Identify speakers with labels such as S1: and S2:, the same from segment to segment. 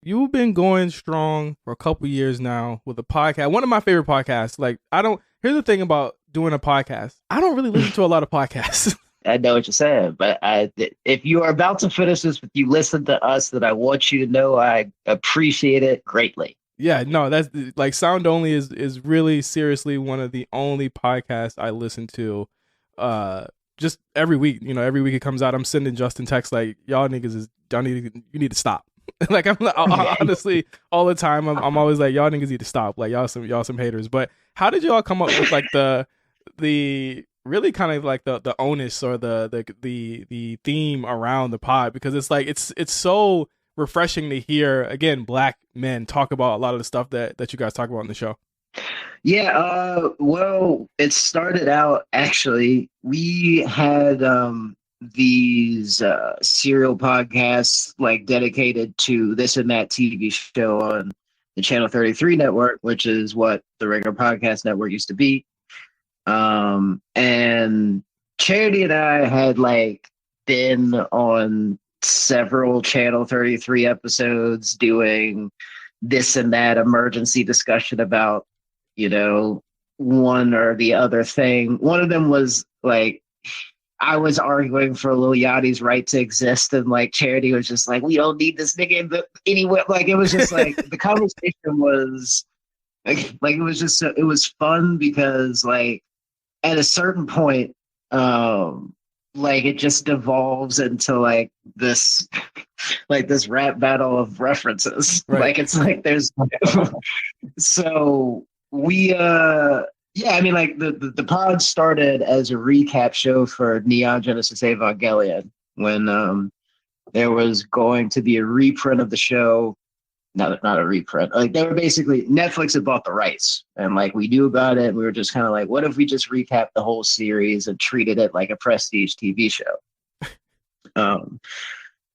S1: you've been going strong for a couple years now with a podcast. One of my favorite podcasts. Like, here's the thing about doing a podcast. I don't really listen to a lot of podcasts.
S2: I know what you're saying, but if you are about to finish this, if you listen to us, then I want you to know I appreciate it greatly.
S1: Yeah, no, that's like Sound Only is really seriously one of the only podcasts I listen to. Just every week, every week it comes out, I'm sending Justin texts like, y'all niggas you need to stop. Like honestly, all the time I'm always like, y'all niggas need to stop. Like y'all some haters. But how did y'all come up with like the really kind of like the onus or the theme around the pod? Because it's like it's so refreshing to hear, again, Black men talk about a lot of the stuff that you guys talk about in the show.
S2: Yeah, well, it started out, actually, we had these serial podcasts like dedicated to this and that TV show on the Channel 33 network, which is what the regular podcast network used to be. And Charity and I had like been on several Channel 33 episodes doing this and that emergency discussion about, one or the other thing. One of them was like, I was arguing for Lil Yachty's right to exist, and like Charity was just like, we don't need this nigga anywhere. Like it was just like the conversation was like it was just it was fun because like at a certain point, like it just devolves into like this rap battle of references. Right. Like it's like there's so we yeah, I mean, like the pod started as a recap show for Neon Genesis Evangelion when there was going to be a reprint of the show. Not a reprint. Like they were basically, Netflix had bought the rights, and like we knew about it. And we were just kind of like, what if we just recap the whole series and treated it like a prestige TV show?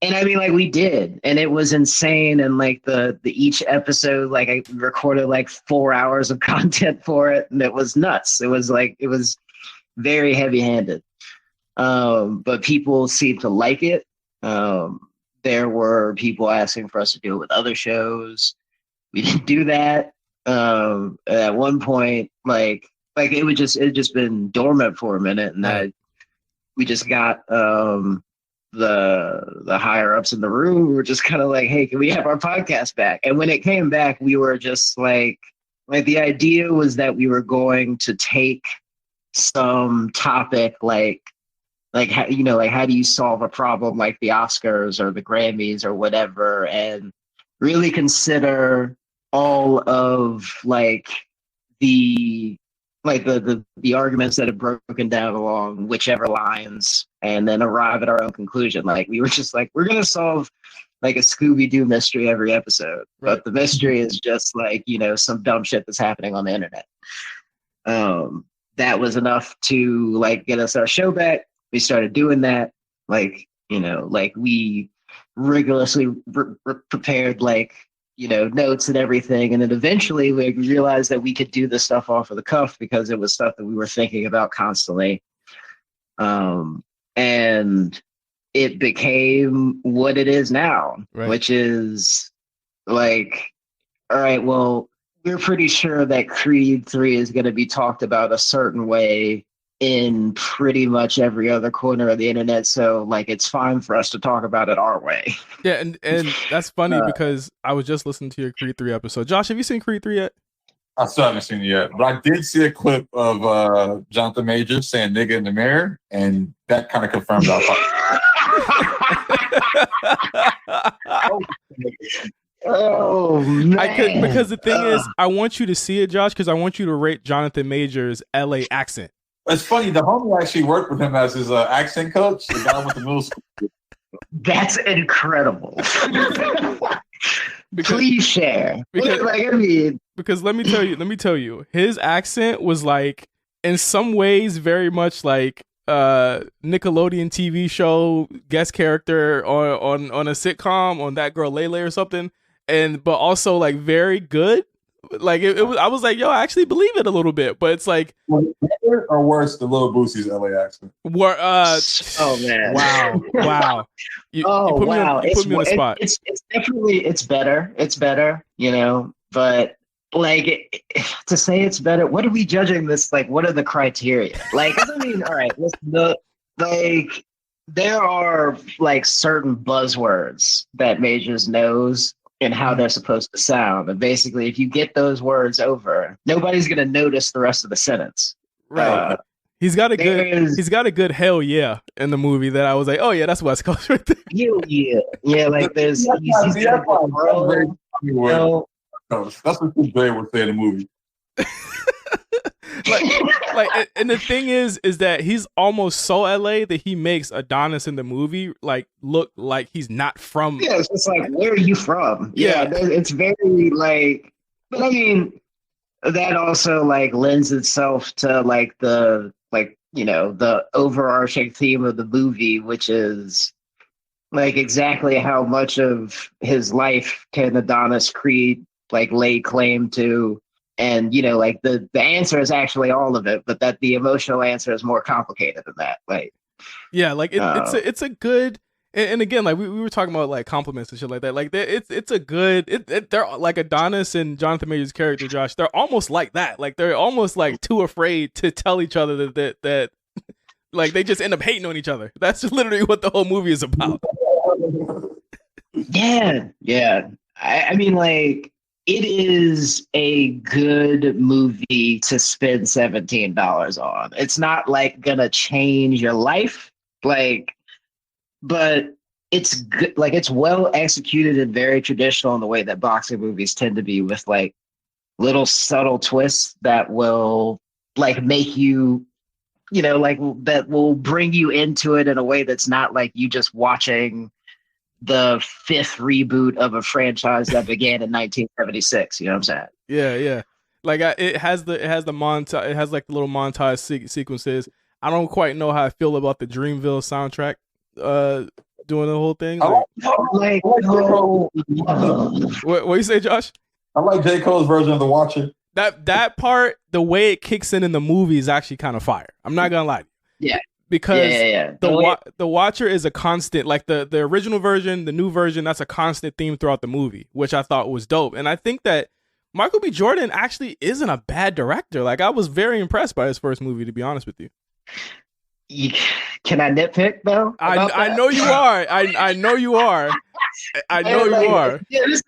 S2: And I mean, like we did, and it was insane. And like the each episode, like I recorded like 4 hours of content for it, and it was nuts. It was very heavy handed. But people seemed to like it. There were people asking for us to do it with other shows. We didn't do that. At one point, like it just been dormant for a minute, and we just got the higher ups in the room. We were just kind of like, hey, can we have our podcast back? And when it came back, we were just like the idea was that we were going to take some topic like how, how do you solve a problem like the Oscars or the Grammys or whatever, and really consider all of the arguments that have broken down along whichever lines, and then arrive at our own conclusion. Like we were just like, we're going to solve like a Scooby-Doo mystery every episode, right. But the mystery is just like, some dumb shit that's happening on the internet. That was enough to like get us our show back. We started doing that. We rigorously prepared notes and everything. And then eventually we realized that we could do this stuff off of the cuff because it was stuff that we were thinking about constantly. And it became what it is now, right. Which is like, all right, well, we're pretty sure that Creed 3 is going to be talked about a certain way in pretty much every other corner of the internet, so like it's fine for us to talk about it our way.
S1: Yeah, and that's funny because I was just listening to your Creed 3 episode. Josh, have you seen Creed 3 yet?
S3: I still haven't seen it yet, but I did see a clip of Jonathan Majors saying nigga in the mirror, and that kind of confirmed our
S2: Oh man.
S1: I could, because the thing is, I want you to see it, Josh, because I want you to rate Jonathan Majors' LA accent.
S3: It's funny, the homie actually worked with him as his accent coach, the guy with the middle school.
S2: That's incredible. Please share.
S1: Because let me tell you, his accent was like, in some ways, very much like Nickelodeon TV show guest character on a sitcom on That Girl Lele or something, but also like very good. Like it was, I was like, yo, I actually believe it a little bit, but it's like
S3: better or worse than Lil Boosie's LA accent.
S2: Oh man!
S1: Wow! You put me on the spot.
S2: It's definitely better. It's better, But like to say it's better, what are we judging this? Like, what are the criteria? Like, I mean, all right, there are like certain buzzwords that Majors knows and how they're supposed to sound. And basically, if you get those words over, nobody's going to notice the rest of the sentence.
S1: Right. He's got a good hell yeah in the movie that I was like, oh yeah, that's West Coast right there.
S2: Yeah. Like there's
S3: that's what Jay would say in the movie.
S1: like, and the thing is that he's almost so LA that he makes Adonis in the movie like look like he's not from.
S2: Yeah, it's just like, where are you from? Yeah, it's very like, but I mean, that also like lends itself to like the overarching theme of the movie, which is like exactly how much of his life can Adonis Creed like lay claim to. And like the answer is actually all of it, but that the emotional answer is more complicated than that. Like,
S1: yeah, like it's a good, and again, like we were talking about like compliments and shit like that. Like it's a good. They're like Adonis and Jonathan Majors' character Josh. They're almost like that. Like they're almost like too afraid to tell each other that like they just end up hating on each other. That's just literally what the whole movie is about.
S2: Yeah. I mean, like. It is a good movie to spend $17 on. It's not like gonna change your life, like, but it's good. Like it's well executed and very traditional in the way that boxing movies tend to be, with like little subtle twists that will like make you, like that will bring you into it in a way that's not like you just watching the fifth reboot of a franchise that began in 1976. You know what I'm saying?
S1: Yeah. Like it has the montage. It has like the little montage sequences. I don't quite know how I feel about the Dreamville soundtrack. Doing the whole thing. What you say, Josh?
S3: I like J. Cole's version of The Watcher.
S1: That part, the way it kicks in the movie is actually kind of fire. I'm not gonna lie to you.
S2: Yeah.
S1: Because the Watcher is a constant, like the original version, the new version, that's a constant theme throughout the movie, which I thought was dope. And I think that Michael B. Jordan actually isn't a bad director. Like I was very impressed by his first movie, to be honest with you.
S2: Can I nitpick though?
S1: I know you are. I know you are. I know you are.
S2: Yeah, this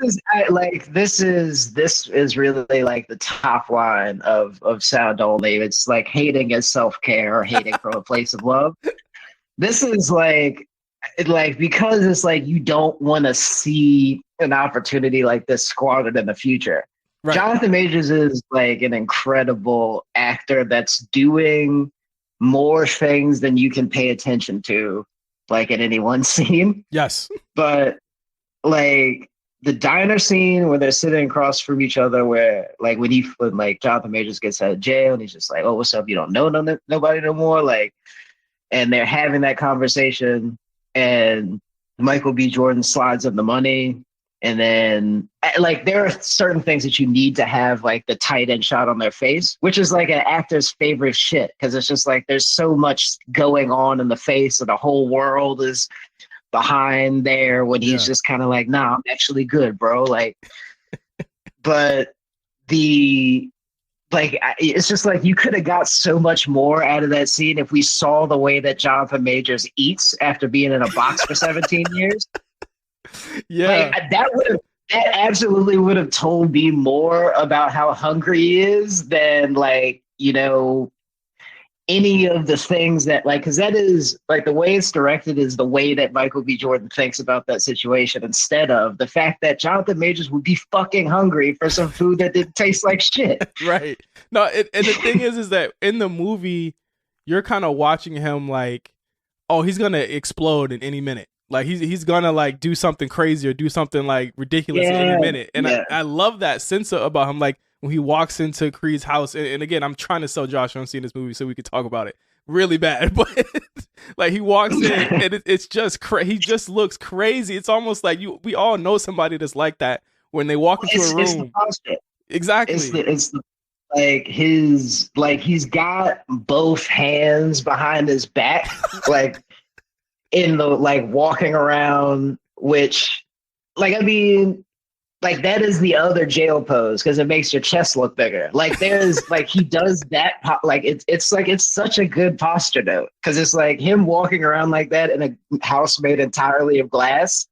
S2: is really like the top line of Sound Only. It's like hating as self-care or hating from a place of love. This is like because it's like you don't want to see an opportunity like this squandered in the future. Right. Jonathan Majors is like an incredible actor that's doing more things than you can pay attention to, like in any one scene.
S1: Yes.
S2: But like the diner scene where they're sitting across from each other, where like when like Jonathan Majors gets out of jail and he's just like, oh, what's up? You don't know nobody no more. Like, and they're having that conversation and Michael B. Jordan slides him the money. And then like there are certain things that you need to have like the tight end shot on their face, which is like an actor's favorite shit. Cause it's just like, there's so much going on in the face and the whole world is behind there when he's just kind of like, nah, I'm actually good, bro. Like, but it's just like you could have got so much more out of that scene if we saw the way that Jonathan Majors eats after being in a box for 17 years.
S1: Yeah,
S2: like, that absolutely would have told me more about how hungry he is than like, any of the things that like, because that is like the way it's directed is the way that Michael B. Jordan thinks about that situation, instead of the fact that Jonathan Majors would be fucking hungry for some food that didn't taste like shit.
S1: Right. No, and the thing is that in the movie, you're kind of watching him like, oh, he's gonna explode in any minute. Like he's gonna like do something crazy or do something like ridiculous in any minute. And I love that sense about him. Like when he walks into Creed's house, and again, I'm trying to sell Josh on seeing this movie so we could talk about it really bad. But like he walks in and it's just he just looks crazy. It's almost like we all know somebody that's like that when they walk into a room. Exactly.
S2: It's like his like he's got both hands behind his back, like in the like walking around, which like I mean, like that is the other jail pose because it makes your chest look bigger. Like there's like he does that like it's like it's such a good posture note because it's like him walking around like that in a house made entirely of glass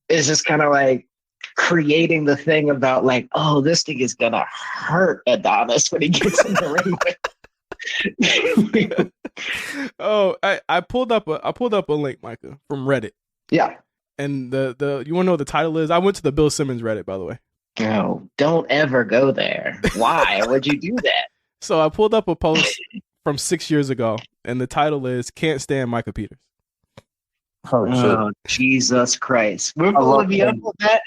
S2: is just kind of like creating the thing about like, oh, this thing is gonna hurt Adonis when he gets in the ring with.
S1: Oh, I pulled up a link, Micah, from Reddit.
S2: Yeah.
S1: And the you want to know what the title is? I went to the Bill Simmons Reddit, by the way.
S2: No, don't ever go there. Why would you do that?
S1: So I pulled up a post from 6 years ago, and the title is "Can't Stand Micah Peters."
S2: Oh, Jesus Christ! We're pulling me up with that.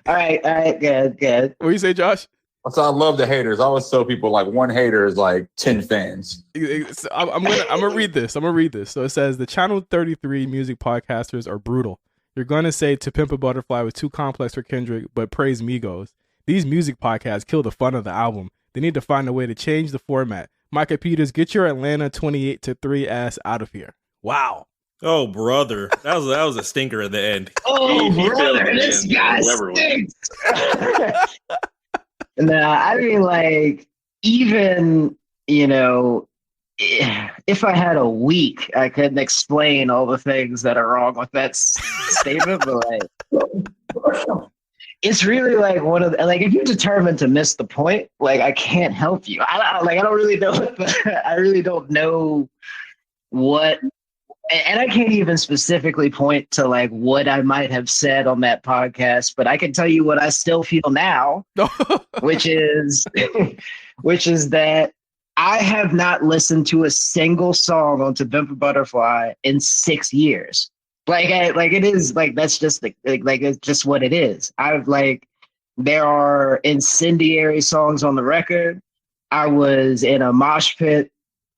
S2: All right, good.
S1: What do you say, Josh?
S3: So I love the haters. I always tell people like one hater is like 10 fans.
S1: I'm gonna read this. So it says the Channel 33 music podcasters are brutal. You're gonna say "To Pimp a Butterfly" was too complex for Kendrick, but praise Migos. These music podcasts kill the fun of the album. They need to find a way to change the format. Micah Peters, get your Atlanta 28-3 ass out of here. Wow.
S4: Oh, brother. That was a stinker at the end.
S2: Oh, brother, this guy stinks. Nah, I mean, like, even, you know, if I had a week, I couldn't explain all the things that are wrong with that statement, but, like, it's really, like, one of the, like, if you're determined to miss the point, like, I can't help you. I don't really know, I really don't know what. And I can't even specifically point to like what I might have said on that podcast, but I can tell you what I still feel now, which is that I have not listened to a single song on To Pimp a Butterfly in 6 years. Like it is like that's just like it's just what it is. I've like there are incendiary songs on the record. I was in a mosh pit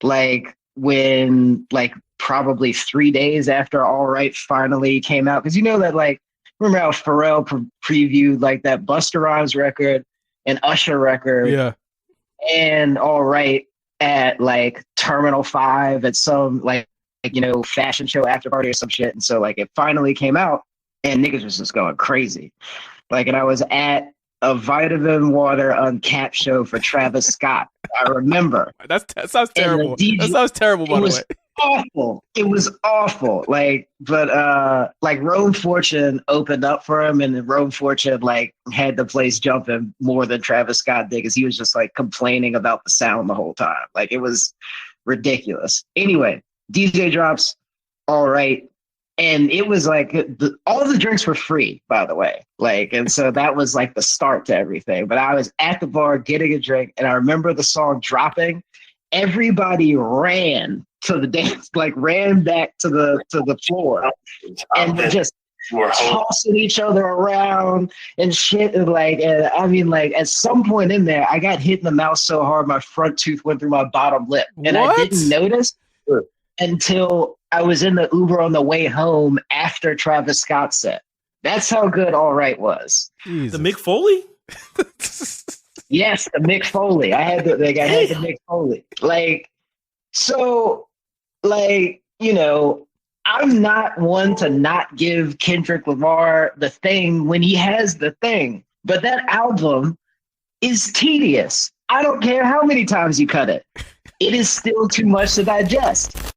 S2: like when like probably 3 days after All Right finally came out. Because you know that, like, remember how Pharrell previewed, like, that Busta Rhymes record and Usher record?
S1: Yeah.
S2: And All Right at, like, Terminal 5 at some, like you know, fashion show after party or some shit. And so, like, it finally came out, and niggas was just going crazy. Like, and I was at a Vitamin Water Uncapped show for Travis Scott. I remember.
S1: That sounds terrible. That sounds terrible, by the way.
S2: Awful. It was awful. Like, but like Rome Fortune opened up for him, and Rome Fortune like had the place jumping more than Travis Scott did because he was just like complaining about the sound the whole time. Like it was ridiculous. Anyway, DJ drops All Right. And it was like all the drinks were free, by the way. Like, and so that was like the start to everything. But I was at the bar getting a drink, and I remember the song dropping. Everybody ran to the dance, like ran back to the floor, and were just tossing each other around and shit. And like, and I mean, like at some point in there, I got hit in the mouth so hard my front tooth went through my bottom lip, and I didn't notice until I was in the Uber on the way home after Travis Scott set. That's how good All Right was.
S4: Jesus. The Mick Foley?
S2: Yes, the Mick Foley. I had the Mick Foley. Like, so, like, you know, I'm not one to not give Kendrick Lamar the thing when he has the thing. But that album is tedious. I don't care how many times you cut it. It is still too much to digest.